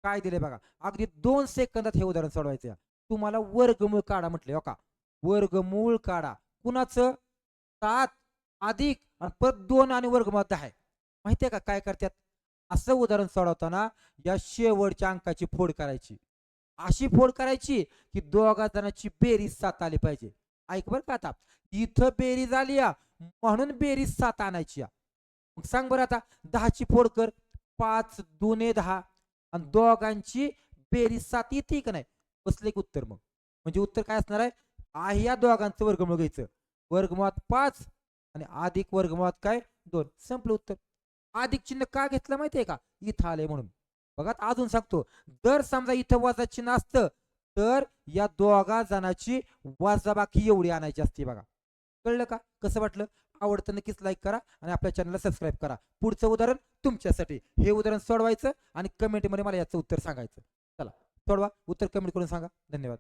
काय दिले बघा. अगदी 2 सेकंदात हे उदाहरण सोडवायचं. तुम्हाला वर्गमूळ काढा म्हटले हो का. वर्गमूळ काढा. कुणाचं? 7 अधिक आणि परत 2 आणि वर्गमूळात 10 आहे. माहिती का काय करतात? असं उदाहरण सोडवताना या शेवटच्या अंकाची फोड करायची. अशी फोड करायची की दोघा जणांची बेरीज 7 आली पाहिजे. ऐक बरं का आता. इथं बेरीज आली म्हणून बेरीज 7 आणायची. मग सांग बरं आता 10 ची फोड कर. 5 दुने 10 आणि दोघांची बेरीज 7 येते का नाही? बसलं की उत्तर मग. म्हणजे उत्तर काय असणार आहे? या दोघांचं वर्गमूळ घ्यायचं. वर्गमुळात 5 आणि अधिक वर्गमुळात काय 2. संपलं उत्तर. अधिक चिन्ह का घेतलं माहितीये का? इथं आलंय म्हणून. बघा अजून सांगतो. जर समजा इथं वजा चिन्ह असतं, तर या दोघा जणांची वजाबाकी एवढी आणायची असते बघा. कळलं का? कसं वाटलं? आवडतं नक्कीच लाईक करा आणि आपल्या चॅनलला सबस्क्राईब करा. पुढचं उदाहरण तुमच्यासाठी. हे उदाहरण सोडवायचं आणि कमेंटमध्ये मला याचं उत्तर सांगायचं. चला सोडवा. उत्तर कमेंट करून सांगा. धन्यवाद.